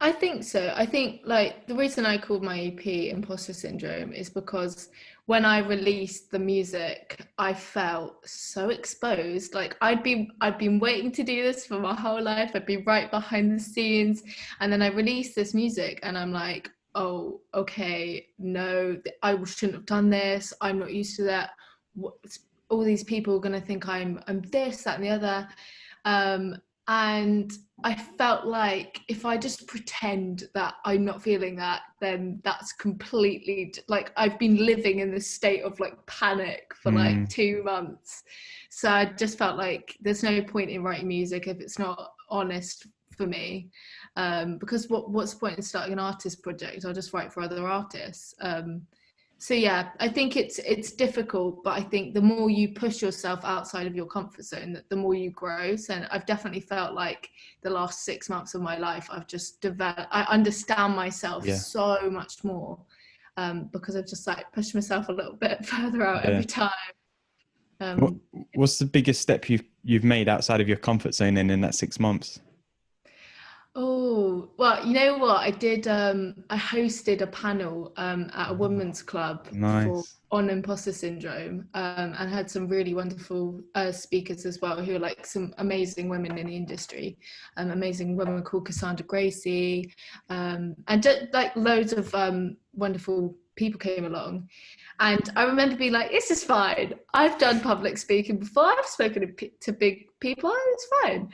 I think so. I think like the reason I called my EP Imposter Syndrome is because when I released the music, I felt so exposed. Like I'd been waiting to do this for my whole life. I'd be right behind the scenes. And then I released this music and I'm like, oh, okay, no, I shouldn't have done this. I'm not used to that. What, all these people are gonna think I'm this, that, and the other. Um, and I felt like if I just pretend that I'm not feeling that, then that's completely like I've been living in this state of like panic for like Mm, 2 months. So I just felt like there's no point in writing music if it's not honest for me. Because what's the point in starting an artist project? I'll just write for other artists. So yeah, I think it's difficult, but I think the more you push yourself outside of your comfort zone, the more you grow. So I've definitely felt like the last 6 months of my life, I've just developed. I understand myself yeah, so much more because I've just like pushed myself a little bit further out yeah. every time. What Um, what's the biggest step you've made outside of your comfort zone then in that 6 months? Oh, well, you know what? I did I hosted a panel at a Ah, women's club for nice. on imposter syndrome and had some really wonderful speakers as well who are like some amazing women in the industry. Amazing women called Cassandra Gracey and just like loads of wonderful people came along. And I remember being like, this is fine. I've done public speaking before. I've spoken to big people. It's fine.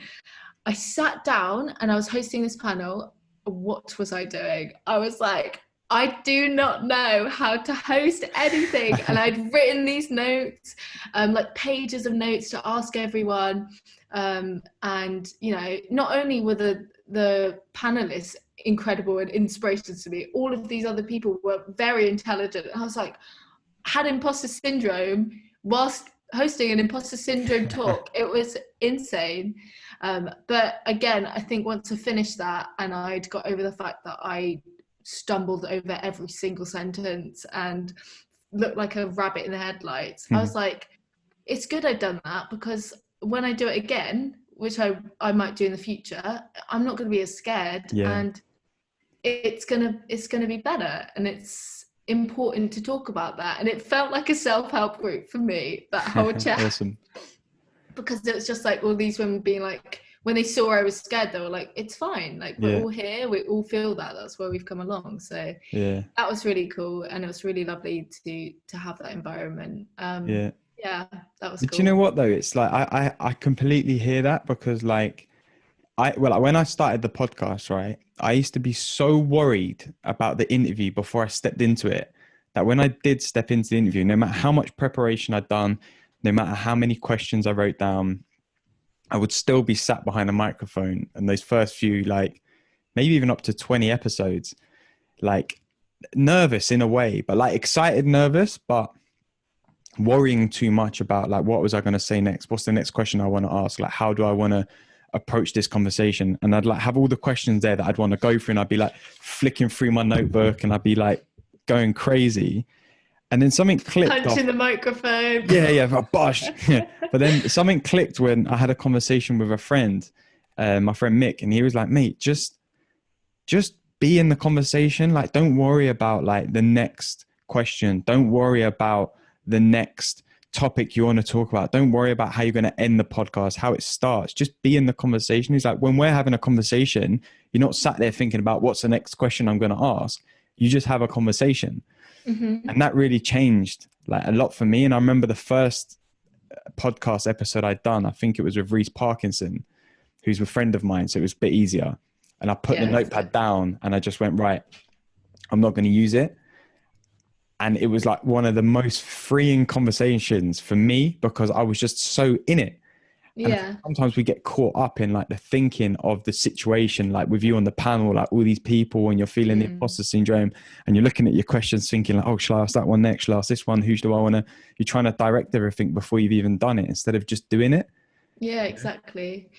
I sat down and I was hosting this panel. What was I doing? I was like, I do not know how to host anything. And I'd written these notes, like pages of notes to ask everyone. And, you know, not only were the panelists incredible and inspirational to me, all of these other people were very intelligent. And I was like, had imposter syndrome whilst hosting an imposter syndrome talk. It was insane. But again, I think once I finished that and I'd got over the fact that I stumbled over every single sentence and looked like a rabbit in the headlights, I was like, it's good I've done that because when I do it again, which I might do in the future, I'm not going to be as scared Yeah. and it's gonna be better, and it's important to talk about that. And it felt like a self-help group for me, that whole chat, Awesome. because it was just like all these women being like, when they saw I was scared, they were like, it's fine, like we're Yeah. all here, we all feel that, that's where we've come along. So Yeah. that was really cool, and it was really lovely to have that environment. Yeah. Yeah, that was But you know cool. what though? It's like I completely hear that because like when I started the podcast, right, I used to be so worried about the interview before I stepped into it that when I did step into the interview, no matter how much preparation I'd done, no matter how many questions I wrote down, I would still be sat behind a microphone. And those first few, like maybe even up to 20 episodes, like nervous in a way, but like excited, nervous, but worrying too much about like what was I going to say next, what's the next question I want to ask, like how do I want to approach this conversation. And I'd like have all the questions there that I'd want to go through, and I'd be like flicking through my notebook and I'd be like going crazy. And then something clicked Punch off. in the microphone. Yeah, yeah, bosh. Yeah. But then something clicked when I had a conversation with a friend, my friend Mick, and he was like, mate, just be in the conversation. Like, don't worry about like the next question. Don't worry about the next topic you want to talk about. Don't worry about how you're going to end the podcast, how it starts. Just be in the conversation. He's like, when we're having a conversation, you're not sat there thinking about what's the next question I'm going to ask. You just have a conversation. Mm-hmm. And that really changed like a lot for me. And I remember the first podcast episode I'd done, I think it was with Reese Parkinson, who's a friend of mine. So it was a bit easier. And I put the Yes. notepad down and I just went, right, I'm not going to use it. And it was like one of the most freeing conversations for me because I was just so in it. And I think Yeah. sometimes we get caught up in like the thinking of the situation, like with you on the panel, like all these people, and you're feeling the Mm. imposter syndrome, and you're looking at your questions, thinking like, oh, shall I ask that one next? Shall I ask this one? Who do I want to? You're trying to direct everything before you've even done it instead of just doing it. Yeah, exactly.